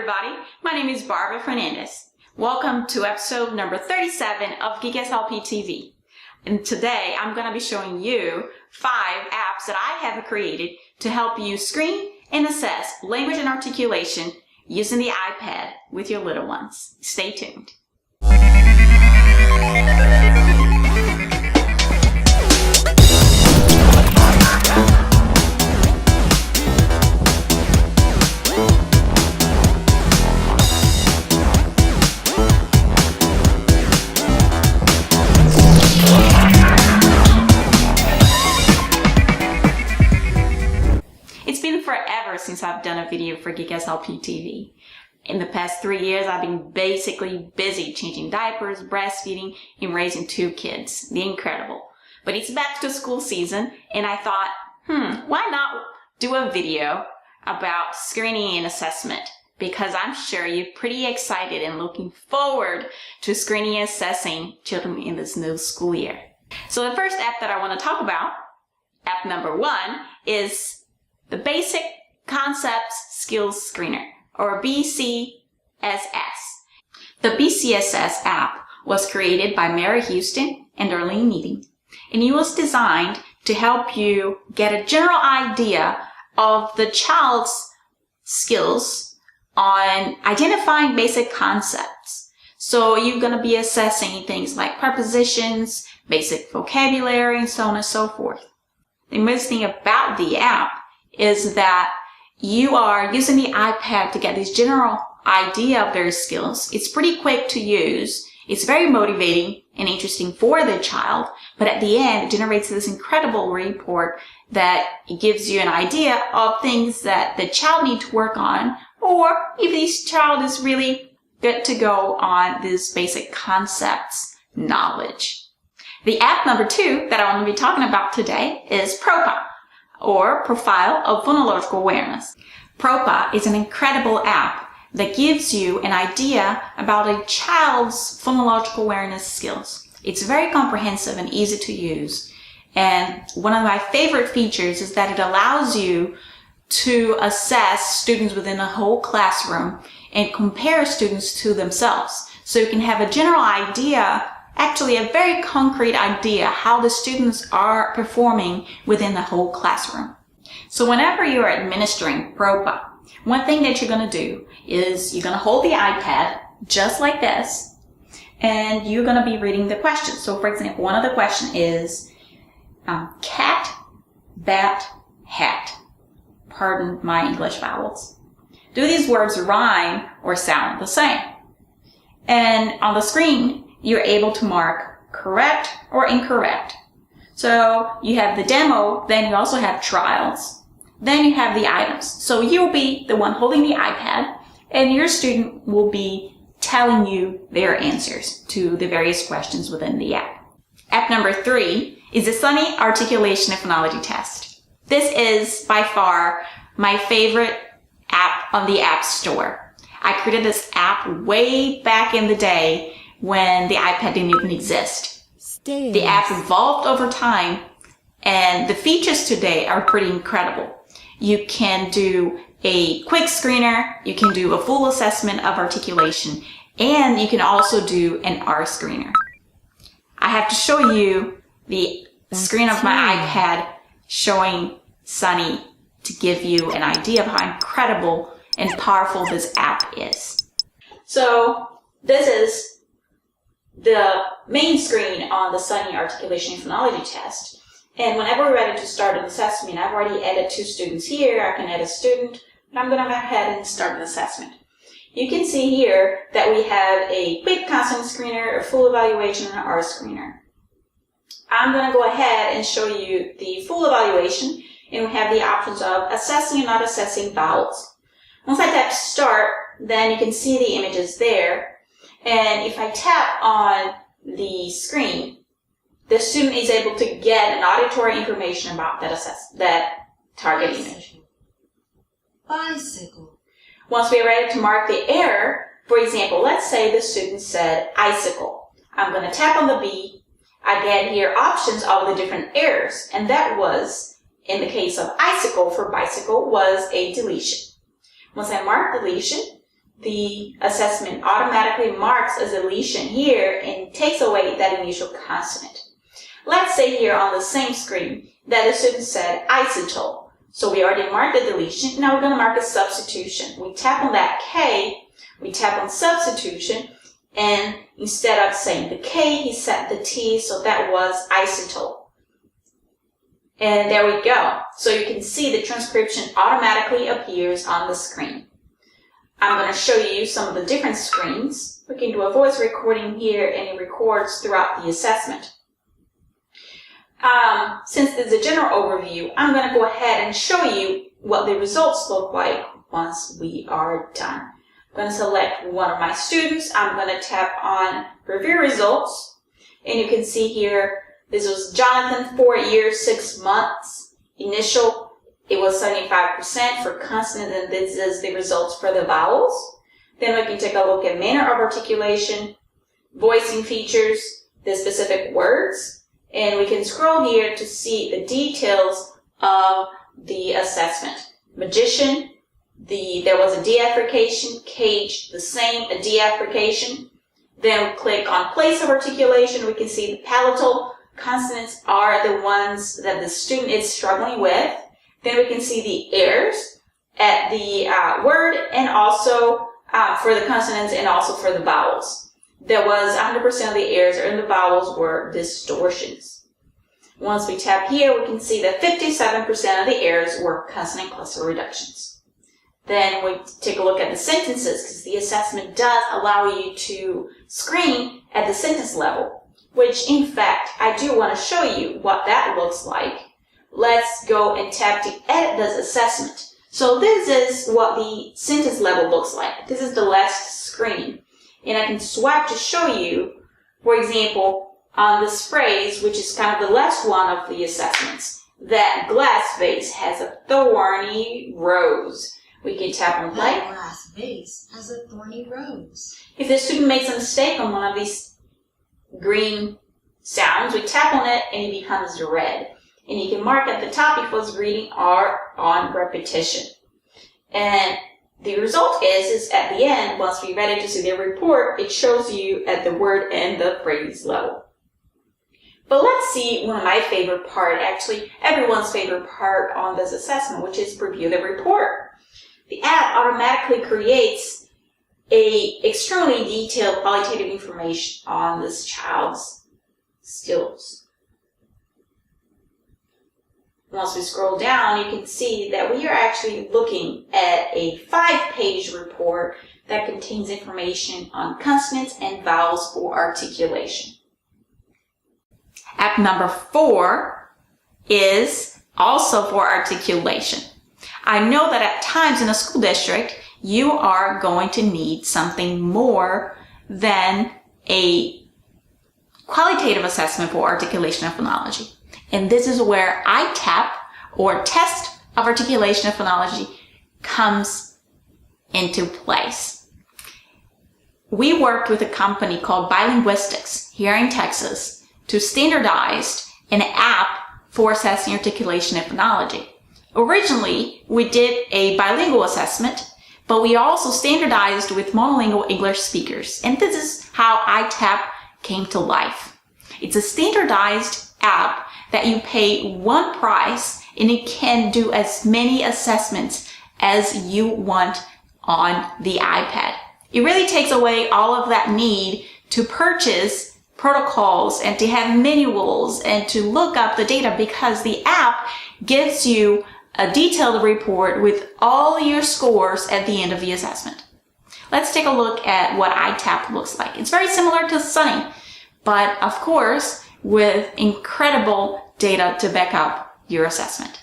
everybody, my name is Barbara Fernandez. Welcome to episode number 37 of Geek SLP TV. And today I'm going to be showing you 5 apps that I have created to help you screen and assess language and articulation using the iPad with your little ones. Stay tuned. It's been forever since I've done a video for Geek SLP TV. In the past 3 years, I've been basically busy changing diapers, breastfeeding, and raising 2 kids. The incredible. But it's back to school season, and I thought, why not do a video about screening and assessment? Because I'm sure you're pretty excited and looking forward to screening and assessing children in this new school year. So the first app that I want to talk about, app number 1, is the Basic Concepts Skills Screener, or BCSS. The BCSS app was created by Mary Houston and Darlene Needing, and it was designed to help you get a general idea of the child's skills on identifying basic concepts. So you're going to be assessing things like prepositions, basic vocabulary, and so on and so forth. The most thing about the app is that you are using the iPad to get this general idea of their skills. It's pretty quick to use. It's very motivating and interesting for the child, but at the end, it generates this incredible report that gives you an idea of things that the child needs to work on, or if this child is really good to go on this basic concepts knowledge. The app number 2 that I want to be talking about today is PROPA, or Profile of Phonological Awareness. PROPA is an incredible app that gives you an idea about a child's phonological awareness skills. It's very comprehensive and easy to use. And one of my favorite features is that it allows you to assess students within a whole classroom and compare students to themselves. So you can have a general idea, actually a very concrete idea, how the students are performing within the whole classroom. So whenever you're administering PROPA, one thing that you're going to do is you're going to hold the iPad just like this, and you're going to be reading the questions. So for example, one of the questions is cat, bat, hat. Pardon my English vowels. Do these words rhyme or sound the same? And on the screen, you're able to mark correct or incorrect. So you have the demo, then you also have trials, then you have the items. So you'll be the one holding the iPad, and your student will be telling you their answers to the various questions within the app. App number 3 is the Sony Articulation and Phonology Test. This is by far my favorite app on the App Store. I created this app way back in the day when the iPad didn't even exist. The app evolved over time, and the features today are pretty incredible. You can do a quick screener, you can do a full assessment of articulation, and you can also do an R screener. I have to show you the screen of my iPad showing Sunny to give you an idea of how incredible and powerful this app is. So this is the main screen on the Sony Articulation and Phonology Test. And whenever we're ready to start an assessment, I've already added 2 students here. I can add a student, but I'm going to go ahead and start an assessment. You can see here that we have a quick consonant screener, a full evaluation, and an R screener. I'm going to go ahead and show you the full evaluation, and we have the options of assessing and not assessing vowels. Once I tap start, then you can see the images there. And if I tap on the screen, the student is able to get an auditory information about that target image. Bicycle. Once we're ready to mark the error, for example, let's say the student said icicle. I'm going to tap on the B. I get here options of the different errors, and that was, in the case of icicle for bicycle, was a deletion. Once I mark deletion, the assessment automatically marks a deletion here and takes away that initial consonant. Let's say here on the same screen that the student said isotope. So we already marked the deletion. Now we're going to mark a substitution. We tap on that K, we tap on substitution, and instead of saying the K, he said the T, so that was isotope. And there we go. So you can see the transcription automatically appears on the screen. I'm going to show you some of the different screens. We can do a voice recording here, and it records throughout the assessment. Since this is a general overview, I'm going to go ahead and show you what the results look like once we are done. I'm going to select one of my students. I'm going to tap on Review Results, and you can see here, this was Jonathan, 4 years, 6 months. Initial, it was 75% for consonant, and this is the results for the vowels. Then we can take a look at manner of articulation, voicing features, the specific words, and we can scroll here to see the details of the assessment. Magician, there was a deaffrication. Cage, the same, a deaffrication. Then we click on place of articulation. We can see the palatal consonants are the ones that the student is struggling with. Then we can see the errors at the word, and also for the consonants and also for the vowels. There was 100% of the errors in the vowels were distortions. Once we tap here, we can see that 57% of the errors were consonant cluster reductions. Then we take a look at the sentences, because the assessment does allow you to screen at the sentence level, which in fact, I do want to show you what that looks like. Let's go and tap to edit this assessment. So this is what the sentence level looks like. This is the last screen. And I can swipe to show you, for example, on this phrase, which is kind of the last one of the assessments, that glass vase has a thorny rose. We can tap on play. That glass vase has a thorny rose. If the student makes a mistake on one of these green sounds, we tap on it and it becomes red. And you can mark at the top if it was reading or on repetition. And the result is at the end, once we're ready to see the report, it shows you at the word and the phrase level. But let's see one of my favorite part, actually everyone's favorite part on this assessment, which is review the report. The app automatically creates a extremely detailed qualitative information on this child's skills. Once we scroll down, you can see that we are actually looking at a 5-page report that contains information on consonants and vowels for articulation. App number 4 is also for articulation. I know that at times in a school district, you are going to need something more than a qualitative assessment for articulation and phonology. And this is where iTap, or Test of Articulation and Phonology, comes into place. We worked with a company called Bilinguistics here in Texas to standardize an app for assessing articulation and phonology. Originally, we did a bilingual assessment, but we also standardized with monolingual English speakers. And this is how iTap came to life. It's a standardized app that you pay one price and it can do as many assessments as you want on the iPad. It really takes away all of that need to purchase protocols and to have manuals and to look up the data, because the app gives you a detailed report with all your scores at the end of the assessment. Let's take a look at what iTap looks like. It's very similar to Sony, but of course, with incredible data to back up your assessment.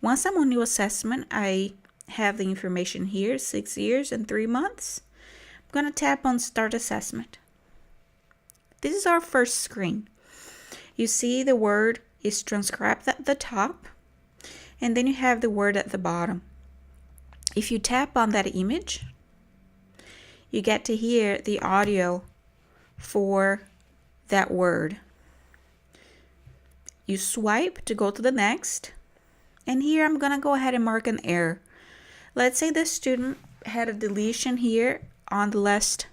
Once I'm on new assessment, I have the information here, 6 years and 3 months. I'm going to tap on Start Assessment. This is our first screen. You see the word is transcribed at the top, and then you have the word at the bottom. If you tap on that image, you get to hear the audio for that word. You swipe to go to the next, and here I'm gonna go ahead and mark an error. Let's say the student had a deletion here on the last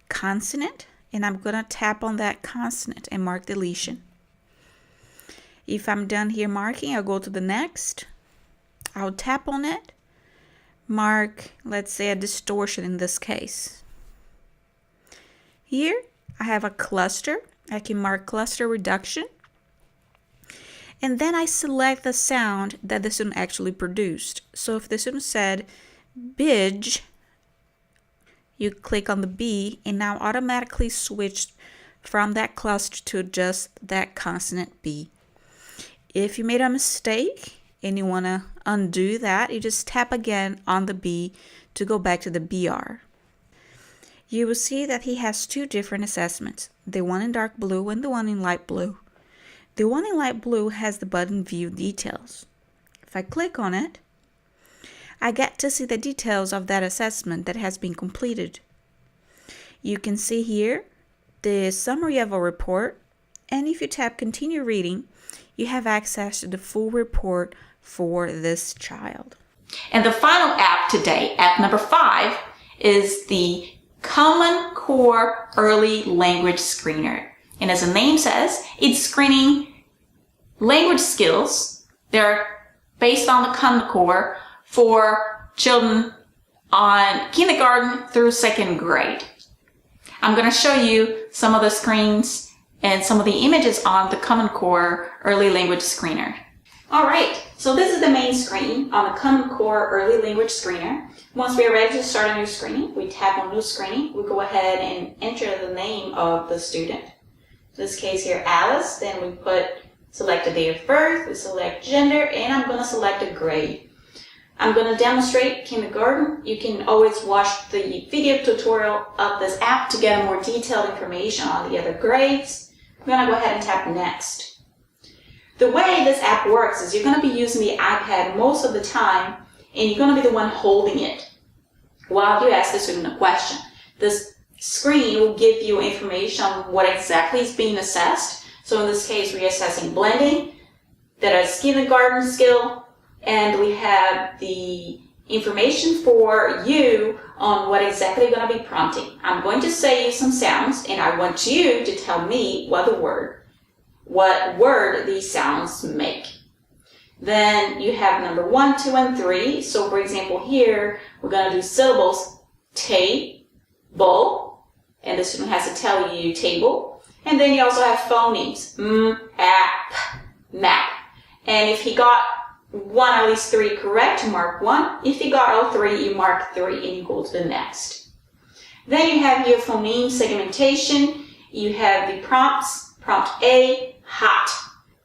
consonant, and I'm going to tap on that consonant and mark deletion. If I'm done here marking, I'll go to the next. I'll tap on it, mark, let's say, a distortion in this case. Here, I have a cluster. I can mark cluster reduction. And then I select the sound that the student actually produced. So if the student said bidge, you click on the B, and now automatically switched from that cluster to just that consonant B. If you made a mistake and you want to undo that, you just tap again on the B to go back to the BR. You will see that he has two different assessments, the one in dark blue and the one in light blue. The one in light blue has the button View Details. If I click on it, I get to see the details of that assessment that has been completed. You can see here the summary of a report, and if you tap Continue Reading, you have access to the full report for this child. And the final app today, app number 5, is the Common Core Early Language Screener. And as the name says, it's screening language skills that are based on the Common Core for children on kindergarten through 2nd grade. I'm going to show you some of the screens and some of the images on the Common Core Early Language Screener. All right, so this is the main screen on the Common Core Early Language Screener. Once we are ready to start a new screening, we tap on New Screening. We go ahead and enter the name of the student. In this case here, Alice. Then we select the date of birth, we select gender, and I'm going to select a grade. I'm going to demonstrate kindergarten. You can always watch the video tutorial of this app to get more detailed information on the other grades. I'm going to go ahead and tap Next. The way this app works is you're going to be using the iPad most of the time, and you're going to be the one holding it while you ask the student a question. This screen will give you information on what exactly is being assessed. So in this case, we're assessing blending, that is kindergarten skill, and we have the information for you on what exactly you're going to be prompting. I'm going to say you some sounds, and I want you to tell me what word these sounds make. Then you have number 1, 2, and 3. So for example here, we're going to do syllables, table, and the student has to tell you table. And then you also have phonemes, app, map. And if he got one at least 3 correct, you mark 1. If you got all 3, you mark 3 and you go to the next. Then you have your phoneme segmentation. You have the prompts. Prompt A, hot.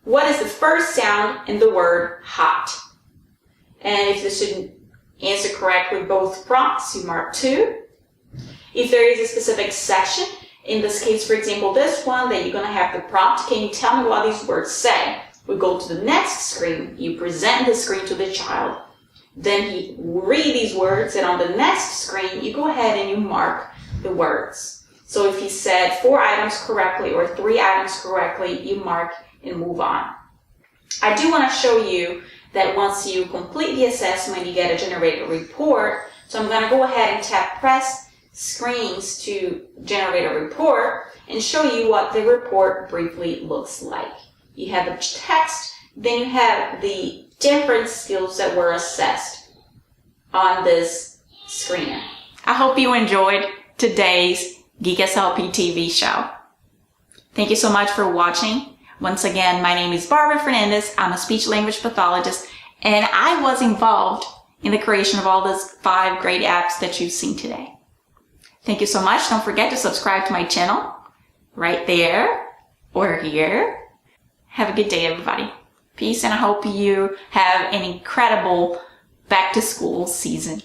What is the first sound in the word hot? And if the student answered correctly both prompts, you mark 2. If there is a specific section, in this case, for example, this one, then you're going to have the prompt. Can you tell me what these words say? We go to the next screen. You present the screen to the child. Then he read these words, and on the next screen, you go ahead and you mark the words. So if he said 4 items correctly or 3 items correctly, you mark and move on. I do want to show you that once you complete the assessment, you get a generated report. So I'm going to go ahead and tap Press Screens to generate a report and show you what the report briefly looks like. You have the text, then you have the different skills that were assessed on this screener. I hope you enjoyed today's Geek SLP TV show. Thank you so much for watching. Once again, my name is Barbara Fernandez. I'm a speech language pathologist, and I was involved in the creation of all those 5 great apps that you've seen today. Thank you so much. Don't forget to subscribe to my channel right there or here. Have a good day, everybody. Peace, and I hope you have an incredible back-to-school season.